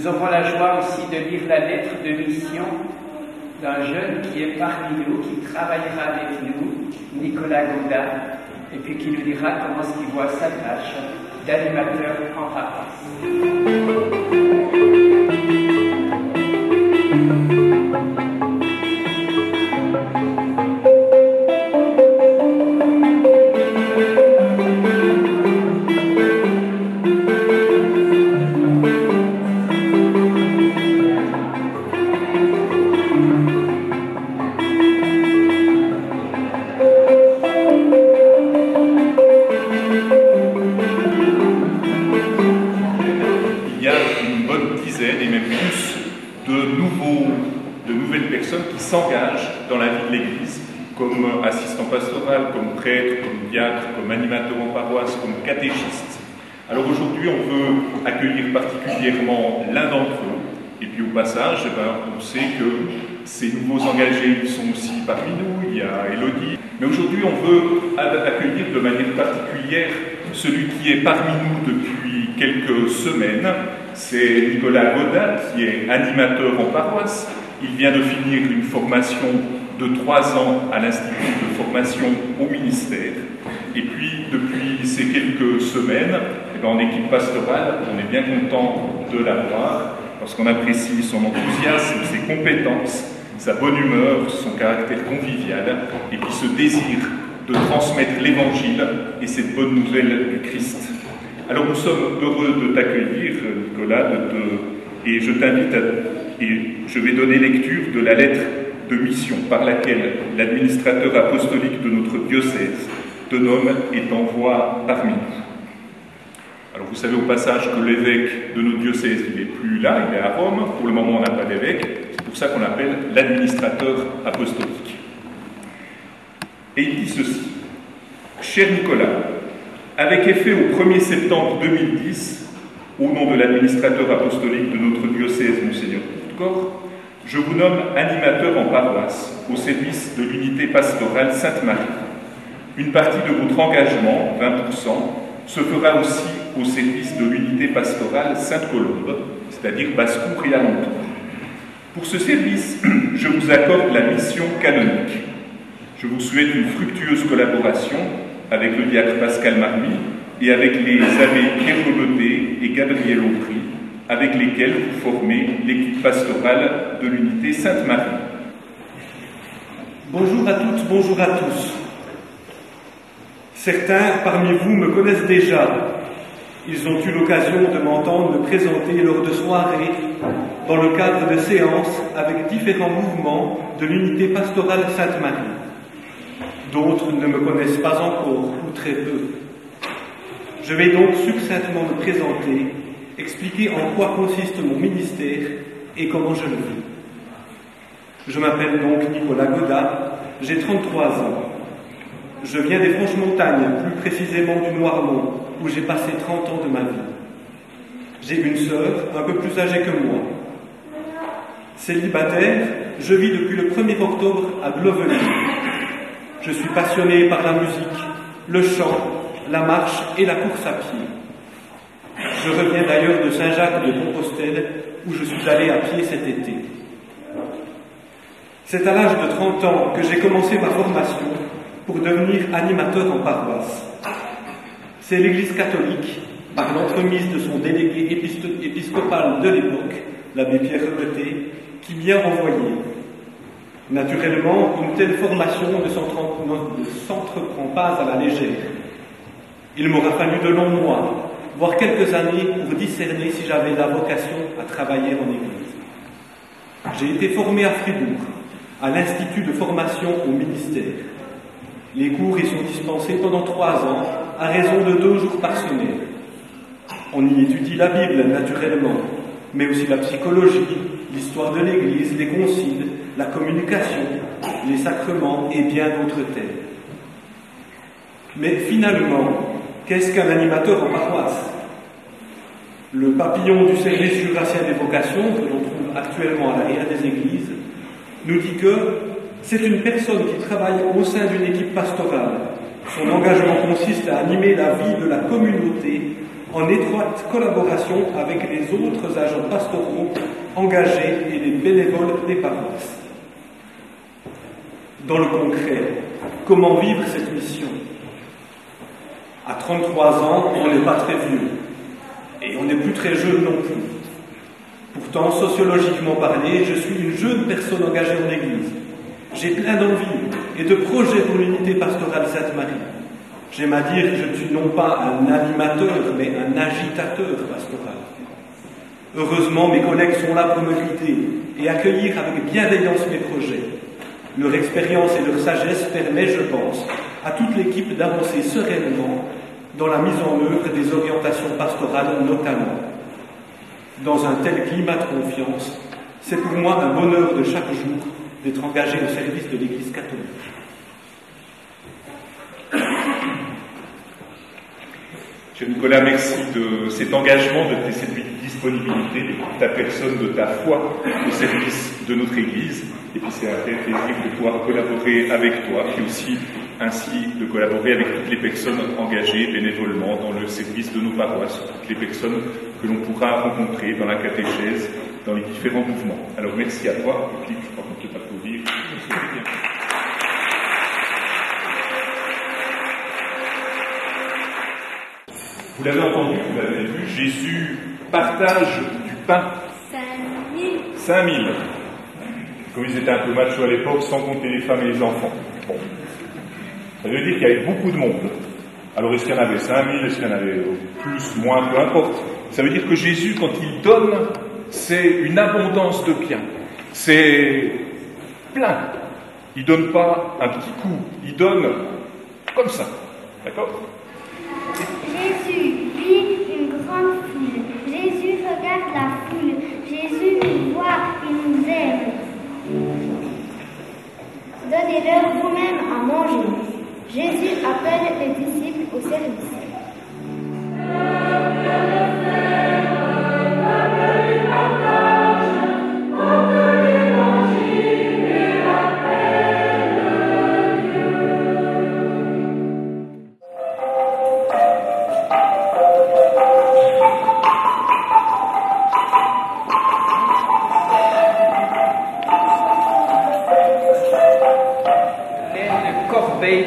Nous aurons la joie aussi de lire la lettre de mission d'un jeune qui est parmi nous, qui travaillera avec nous, Nicolas Gaudat, et puis qui nous dira comment est-ce qu'il voit sa tâche d'animateur en paroisse. De nouvelles personnes qui s'engagent dans la vie de l'Église, comme assistant pastoral, comme prêtre, comme diacre, comme animateur en paroisse, comme catéchiste. Alors aujourd'hui, on veut accueillir particulièrement l'un d'entre eux, et puis au passage, on sait que ces nouveaux engagés ils sont aussi parmi nous, il y a Élodie. Mais aujourd'hui, on veut accueillir de manière particulière celui qui est parmi nous depuis quelques semaines. C'est Nicolas Gaudat, qui est animateur en paroisse. Il vient de finir une formation de 3 ans à l'Institut de formation au ministère. Et puis, depuis ces quelques semaines, en équipe pastorale, on est bien content de l'avoir, parce qu'on apprécie son enthousiasme, ses compétences, sa bonne humeur, son caractère convivial, et puis ce désir de transmettre l'Évangile et cette bonne nouvelle du Christ. Alors nous sommes heureux de t'accueillir, Nicolas, et je t'invite et je vais donner lecture de la lettre de mission par laquelle l'administrateur apostolique de notre diocèse te nomme et t'envoie parmi nous. Alors vous savez au passage que l'évêque de notre diocèse, il n'est plus là, il est à Rome. Pour le moment, on n'a pas d'évêque. C'est pour ça qu'on l'appelle l'administrateur apostolique. Et il dit ceci. Cher Nicolas, avec effet au 1er septembre 2010, au nom de l'administrateur apostolique de notre diocèse, Monseigneur Courtecor, je vous nomme animateur en paroisse au service de l'unité pastorale Sainte-Marie. Une partie de votre engagement, 20%, se fera aussi au service de l'unité pastorale Sainte-Colombe, c'est-à-dire Basse-Cour et alentour. Pour ce service, je vous accorde la mission canonique. Je vous souhaite une fructueuse collaboration avec le diacre Pascal Marmy et avec les abbés Pierre Lebeté et Gabriel Aubry, avec lesquels vous formez l'équipe pastorale de l'unité Sainte-Marie. Bonjour à toutes, bonjour à tous. Certains parmi vous me connaissent déjà. Ils ont eu l'occasion de m'entendre me présenter lors de soirées dans le cadre de séances avec différents mouvements de l'unité pastorale Sainte-Marie. D'autres ne me connaissent pas encore, ou très peu. Je vais donc succinctement me présenter, expliquer en quoi consiste mon ministère et comment je le vis. Je m'appelle donc Nicolas Gaudat, j'ai 33 ans. Je viens des Franches-Montagnes, plus précisément du Noirmont, où j'ai passé 30 ans de ma vie. J'ai une sœur un peu plus âgée que moi. Célibataire, je vis depuis le 1er octobre à Glovenay. Je suis passionné par la musique, le chant, la marche et la course à pied. Je reviens d'ailleurs de Saint-Jacques-de-Compostelle, où je suis allé à pied cet été. C'est à l'âge de 30 ans que j'ai commencé ma formation pour devenir animateur en paroisse. C'est l'Église catholique, par l'entremise de son délégué épiscopal de l'époque, l'abbé Pierre Lebeté, qui m'y a envoyé. Naturellement, une telle formation ne s'entreprend pas à la légère. Il m'aura fallu de longs mois, voire quelques années, pour discerner si j'avais la vocation à travailler en Église. J'ai été formé à Fribourg, à l'Institut de formation au ministère. Les cours y sont dispensés pendant 3 ans, à raison de 2 jours par semaine. On y étudie la Bible, naturellement, mais aussi la psychologie, l'histoire de l'Église, les conciles, la communication, les sacrements et bien d'autres thèmes. Mais finalement, qu'est-ce qu'un animateur en paroisse? Le papillon du service jurassien des vocations, que l'on trouve actuellement à l'arrière des églises, nous dit que c'est une personne qui travaille au sein d'une équipe pastorale. Son engagement consiste à animer la vie de la communauté en étroite collaboration avec les autres agents pastoraux engagés et les bénévoles des paroisses. Dans le concret, comment vivre cette mission? À 33 ans, on n'est pas très vieux, et on n'est plus très jeune non plus. Pourtant, sociologiquement parlé, je suis une jeune personne engagée en Église. J'ai plein d'envie et de projets pour l'unité pastorale Sainte-Marie. J'aime à dire que je ne suis non pas un animateur, mais un agitateur pastoral. Heureusement, mes collègues sont là pour me guider et accueillir avec bienveillance mes projets. Leur expérience et leur sagesse permettent, je pense, à toute l'équipe d'avancer sereinement dans la mise en œuvre des orientations pastorales notamment. Dans un tel climat de confiance, c'est pour moi un bonheur de chaque jour d'être engagé au service de l'Église catholique. Cher Nicolas, merci de cet engagement, de cette disponibilité, de ta personne, de ta foi au service de notre Église. Et puis c'est un vrai plaisir de pouvoir collaborer avec toi, puis aussi ainsi de collaborer avec toutes les personnes engagées bénévolement dans le service de nos paroisses, toutes les personnes que l'on pourra rencontrer dans la catéchèse, dans les différents mouvements. Alors merci à toi, et puis je crois qu'on peut applaudir. Vous l'avez entendu, vous l'avez vu, Jésus partage du pain. 5000. Comme ils étaient un peu machos à l'époque, sans compter les femmes et les enfants. Bon. Ça veut dire qu'il y avait beaucoup de monde. Alors est-ce qu'il y en avait 5000, est-ce qu'il y en avait plus, moins, peu importe. Ça veut dire que Jésus, quand il donne, c'est une abondance de bien. C'est plein. Il ne donne pas un petit coup, il donne comme ça. D'accord ? Jésus vit une grande foule. Jésus regarde la foule. Jésus nous voit, il nous aime. Donnez-leur vous-même à manger. Jésus appelle les disciples au service.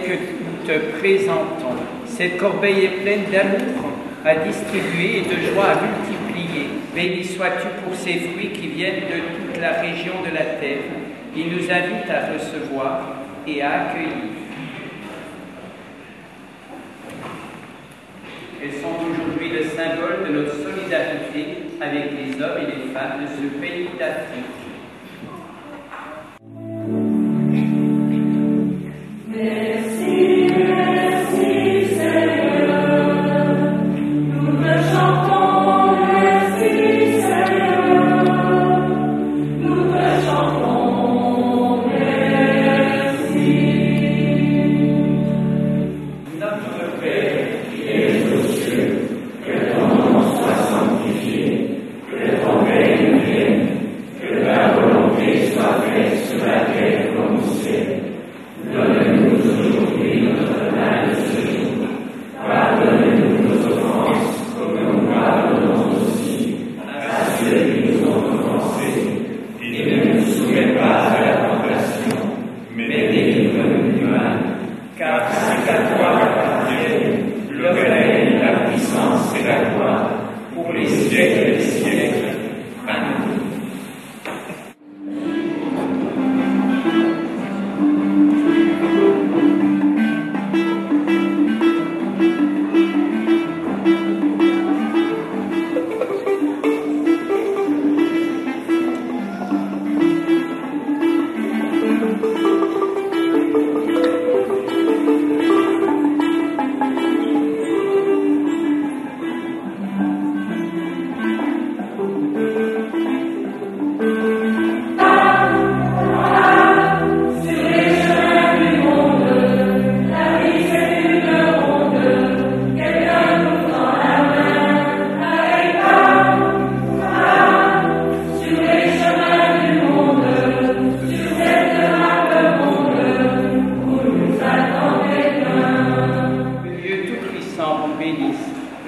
Que nous te présentons. Cette corbeille est pleine d'amour à distribuer et de joie à multiplier. Béni sois-tu pour ces fruits qui viennent de toute la région de la terre. Il nous invite à recevoir et à accueillir. Elles sont aujourd'hui le symbole de notre solidarité avec les hommes et les femmes de ce pays d'Afrique.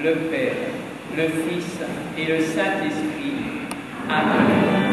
le Père, le Fils et le Saint-Esprit. Amen.